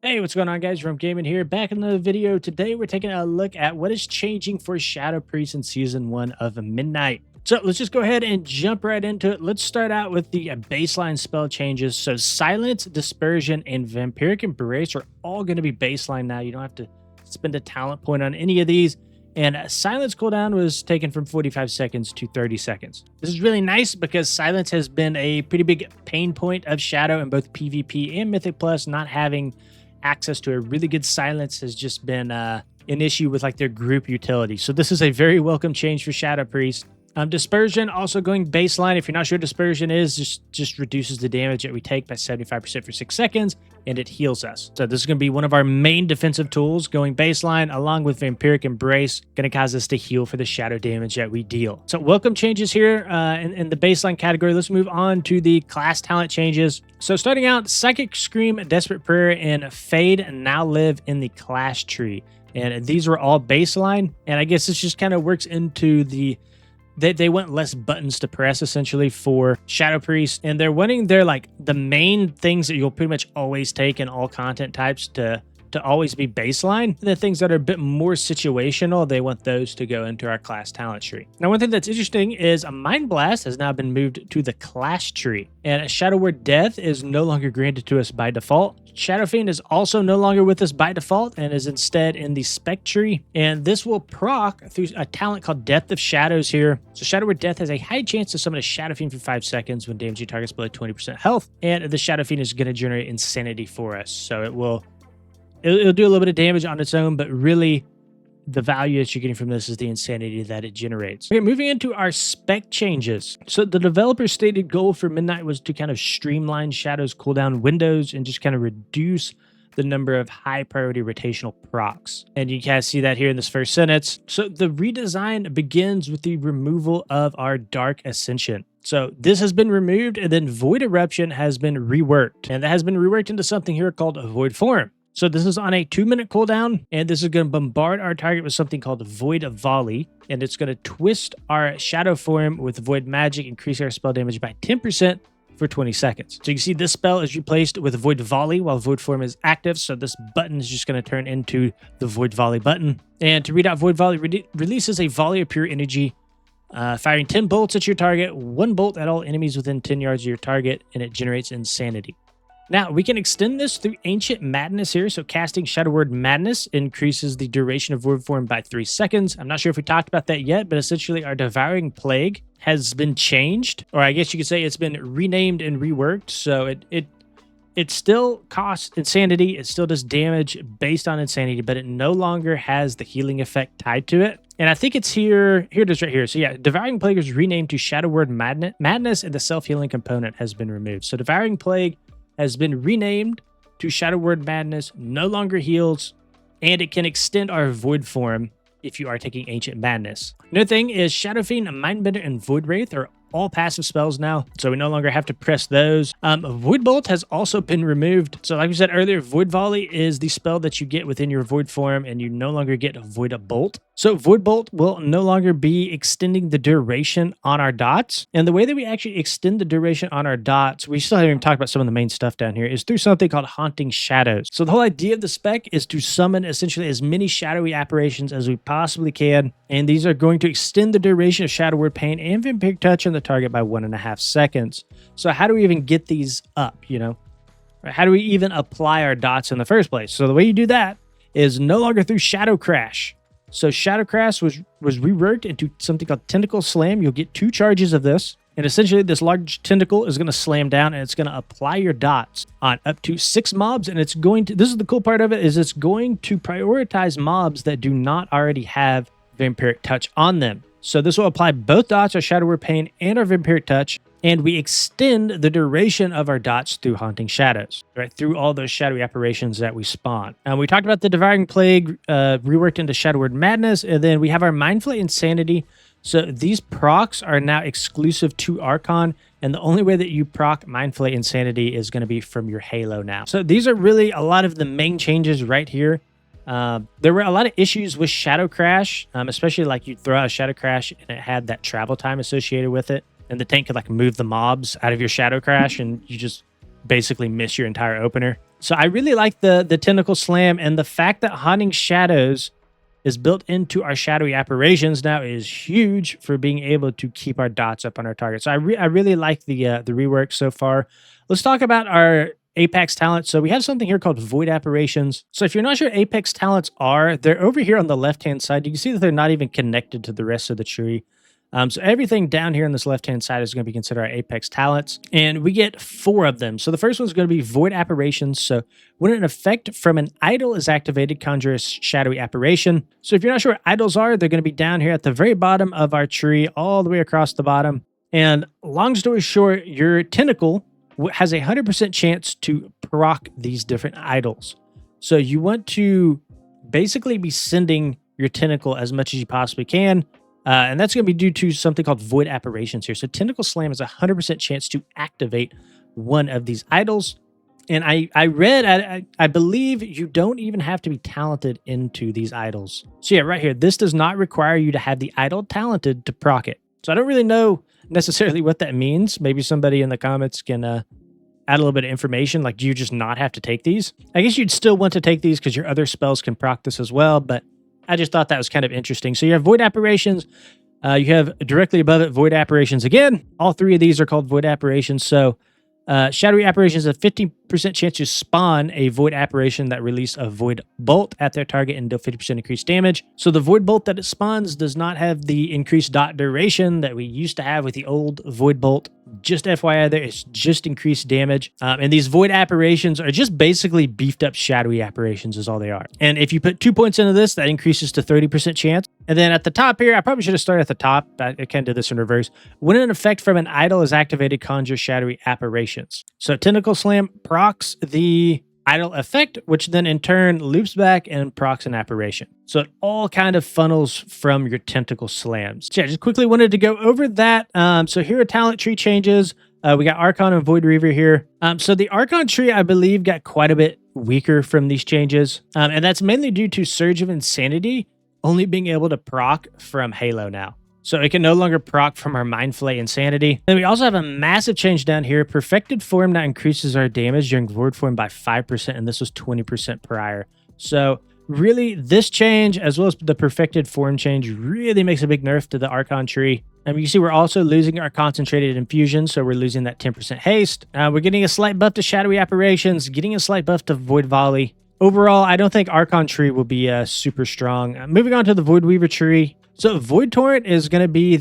Hey, what's going on, guys? Rum Gaming here, back in the video. Today, we're taking a look at what is changing for Shadow Priest in Season 1 of Midnight. So let's just go ahead and jump right into it. Let's start out with the baseline spell changes. So Silence, Dispersion, and Vampiric Embrace are all going to be baseline now. You don't have to spend a talent point on any of these. And Silence cooldown was taken from 45 seconds to 30 seconds. This is really nice because Silence has been a pretty big pain point of Shadow in both PvP and Mythic Plus. Not having access to a really good silence has just been an issue with like their group utility. So this is a very welcome change for Shadow Priest. Dispersion also going baseline. If you're not sure what Dispersion is, just reduces the damage that we take by 75% for 6 seconds, and it heals us. So this is going to be one of our main defensive tools going baseline, along with Vampiric Embrace, going to cause us to heal for the shadow damage that we deal. So welcome changes here in the baseline category. Let's move on to the class talent changes. So starting out, Psychic Scream, Desperate Prayer, and Fade now live in the class tree. And these were all baseline, and I guess this just kind of works into the they want less buttons to press essentially for Shadow Priest, and they're wanting their the main things that you'll pretty much always take in all content types to always be baseline. The things that are a bit more situational, they want those to go into our class talent tree. Now, one thing that's interesting is a Mind Blast has now been moved to the class tree, and Shadow Word Death is no longer granted to us by default. Shadow Fiend is also no longer with us by default and is instead in the Spec tree, and this will proc through a talent called Depth of Shadows here. So Shadow Word Death has a high chance to summon a Shadow Fiend for 5 seconds when damaging targets below 20% health, and the Shadow Fiend is going to generate Insanity for us. So it'll do a little bit of damage on its own, but really the value that you're getting from this is the insanity that it generates. Okay, moving into our spec changes. So the developer's stated goal for Midnight was to kind of streamline Shadow's cooldown windows and just kind of reduce the number of high priority rotational procs. And you kind of see that here in this first sentence. So the redesign begins with the removal of our Dark Ascension. So this has been removed, and then Void Eruption has been reworked. And that has been reworked into something here called a Void Form. So this is on a 2-minute cooldown, and this is going to bombard our target with something called Void Volley, and it's going to twist our Shadow Form with Void Magic, increasing our spell damage by 10% for 20 seconds. So you can see this spell is replaced with Void Volley while Void Form is active, so this button is just going to turn into the Void Volley button. And to read out Void Volley, releases a volley of pure energy, firing 10 bolts at your target, 1 bolt at all enemies within 10 yards of your target, and it generates Insanity. Now, we can extend this through Ancient Madness here. So casting Shadow Word Madness increases the duration of Void Form by 3 seconds. I'm not sure if we talked about that yet, but essentially our Devouring Plague has been changed, or I guess you could say it's been renamed and reworked. So it still costs Insanity. It still does damage based on Insanity, but it no longer has the healing effect tied to it. And I think it's here it is right here. So yeah, Devouring Plague is renamed to Shadow Word Madness, and the self-healing component has been removed. So Devouring Plague has been renamed to Shadow Word Madness, no longer heals, and it can extend our Void Form if you are taking Ancient Madness. Another thing is Shadow Fiend, Mindbender, and Void Wraith are all passive spells now, so we no longer have to press those. Void Bolt has also been removed. So like we said earlier, Void Volley is the spell that you get within your Void Form, and you no longer get Void Bolt. So Void Bolt will no longer be extending the duration on our dots. And the way that we actually extend the duration on our dots, we still haven't even talked about some of the main stuff down here, is through something called Haunting Shadows. So the whole idea of the spec is to summon essentially as many shadowy apparitions as we possibly can. And these are going to extend the duration of Shadow Word Pain and Vampiric Touch on the target by 1.5 seconds. So how do we even get these up, How do we even apply our dots in the first place? So the way you do that is no longer through Shadow Crash. So Shadow Crash was reworked into something called Tentacle Slam. You'll get 2 charges of this. And essentially this large tentacle is going to slam down, and it's going to apply your dots on up to 6 mobs. And it's going to, this is the cool part of it, is it's going to prioritize mobs that do not already have Vampiric Touch on them. So this will apply both dots, our Shadow Word Pain and our Vampiric Touch, and we extend the duration of our dots through Haunting Shadows, right? Through all those shadowy apparitions that we spawn. We talked about the Devouring Plague reworked into Shadow Word Madness, and then we have our Mindflay Insanity. So these procs are now exclusive to Archon, and the only way that you proc Mindflay Insanity is going to be from your Halo now. So these are really a lot of the main changes right here. There were a lot of issues with Shadow Crash, especially like you throw out a Shadow Crash and it had that travel time associated with it. And the tank could like move the mobs out of your Shadow Crash, and you just basically miss your entire opener. So I really like the tentacle slam, and the fact that haunting shadows is built into our shadowy apparitions now is huge for being able to keep our dots up on our target. So I really like the rework so far. Let's talk about our Apex talents. So we have something here called void apparitions. So if you're not sure what Apex talents are, they're over here on the left-hand side. You can see that they're not even connected to the rest of the tree. So everything down here on this left-hand side is going to be considered our Apex talents, and we get 4 of them. So the first one's going to be Void Apparitions. So when an effect from an idol is activated, conjure a shadowy apparition. So if you're not sure what idols are, they're going to be down here at the very bottom of our tree, all the way across the bottom. And long story short, your tentacle has a 100% chance to proc these different idols. So you want to basically be sending your tentacle as much as you possibly can. And that's going to be due to something called void apparitions here. So Tentacle Slam has a 100% chance to activate one of these idols. And I read, I believe you don't even have to be talented into these idols. So yeah, right here, this does not require you to have the idol talented to proc it. So I don't really know necessarily what that means. Maybe somebody in the comments can add a little bit of information. Like, do you just not have to take these? I guess you'd still want to take these because your other spells can proc this as well, but I just thought that was kind of interesting. So you have Void Apparitions. You have directly above it Void Apparitions again. All 3 of these are called Void Apparitions. So Shadowy Apparitions have 50% chance to spawn a Void Apparition that release a Void Bolt at their target and deal 50% increased damage. So the Void Bolt that it spawns does not have the increased dot duration that we used to have with the old Void Bolt. Just FYI there, it's just increased damage. And these Void Apparitions are just basically beefed up Shadowy Apparitions is all they are. And if you put 2 points into this, that increases to 30% chance. And then at the top here, I probably should have started at the top. I kind of did this in reverse. When an effect from an idol is activated, conjure Shadowy Apparitions. So Tentacle Slam procs the idol effect, which then in turn loops back and procs an apparition. So it all kind of funnels from your Tentacle Slams. So yeah, just quickly wanted to go over that. So here are talent tree changes. We got Archon and Void Reaver here. So the Archon tree, I believe, got quite a bit weaker from these changes. And that's mainly due to Surge of Insanity only being able to proc from Halo now. So it can no longer proc from our Mind Flay Insanity. Then we also have a massive change down here. Perfected Form now increases our damage during Void Form by 5%, and this was 20% prior. So really, this change, as well as the Perfected Form change, really makes a big nerf to the Archon tree. And you see we're also losing our Concentrated Infusion, so we're losing that 10% haste. We're getting a slight buff to Shadowy Apparitions, getting a slight buff to Void Volley. Overall, I don't think Archon tree will be super strong. Moving on to the Void Weaver tree. So Void Torrent is going to be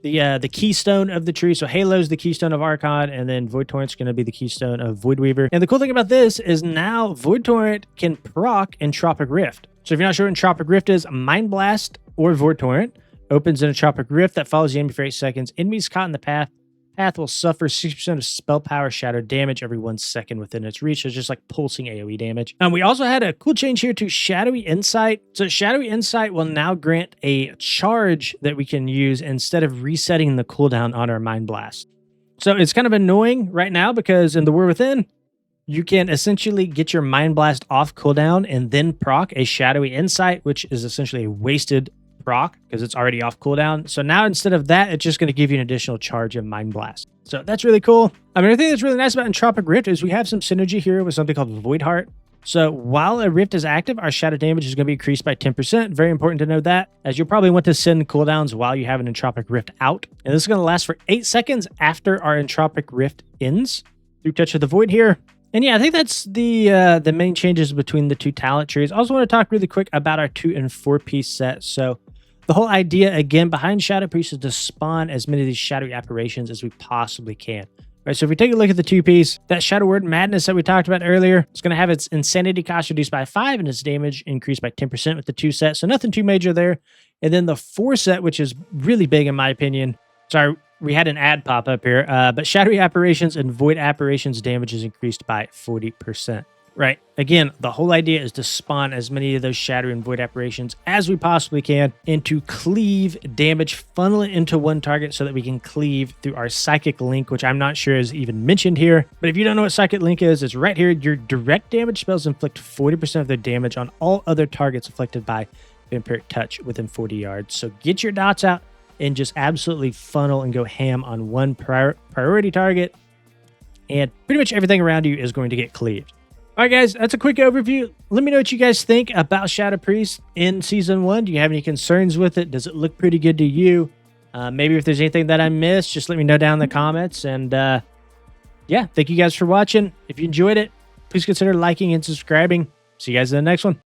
the keystone of the tree. So Halo's the keystone of Archon, and then Void Torrent's going to be the keystone of Void Weaver. And the cool thing about this is now Void Torrent can proc Entropic Rift. So if you're not sure what Entropic Rift is, Mind Blast or Void Torrent opens an Entropic Rift that follows the enemy for 8 seconds. Enemies caught in the path will suffer 60% of spell power shadow damage every 1 second within its reach. So it's just like pulsing AoE damage. We also had a cool change here to Shadowy Insight. So Shadowy Insight will now grant a charge that we can use instead of resetting the cooldown on our Mind Blast. So it's kind of annoying right now because in the War Within, you can essentially get your Mind Blast off cooldown and then proc a Shadowy Insight, which is essentially a wasted proc because it's already off cooldown. So now instead of that, it's just going to give you an additional charge of Mind Blast. So that's really cool. I mean, the thing that's really nice about Entropic Rift is we have some synergy here with something called Void Heart. So while a Rift is active, our shadow damage is going to be increased by 10%. Very important to know that, as you'll probably want to send cooldowns while you have an Entropic Rift out. And this is going to last for 8 seconds after our Entropic Rift ends through Touch of the Void here. And yeah, I think that's the main changes between the 2 talent trees. I also want to talk really quick about our 2 and 4 piece set. So the whole idea, again, behind Shadow Priest is to spawn as many of these shadowy apparitions as we possibly can. Right, so if we take a look at the 2-piece, that Shadow Word Madness that we talked about earlier, it's going to have its Insanity cost reduced by 5 and its damage increased by 10% with the 2 set. So nothing too major there. And then the 4 set, which is really big in my opinion. Sorry, we had an ad pop up here. But Shadowy Apparitions and Void Apparitions damage is increased by 40%. Right. Again, the whole idea is to spawn as many of those Shadow and Void Apparitions as we possibly can and to cleave damage, funnel it into one target so that we can cleave through our Psychic Link, which I'm not sure is even mentioned here. But if you don't know what Psychic Link is, it's right here. Your direct damage spells inflict 40% of their damage on all other targets afflicted by Vampiric Touch within 40 yards. So get your dots out and just absolutely funnel and go ham on one priority target, and pretty much everything around you is going to get cleaved. All right, guys, that's a quick overview. Let me know what you guys think about Shadow Priest in Season 1. Do you have any concerns with it? Does it look pretty good to you? Maybe if there's anything that I missed, just let me know down in the comments. And yeah, thank you guys for watching. If you enjoyed it, please consider liking and subscribing. See you guys in the next one.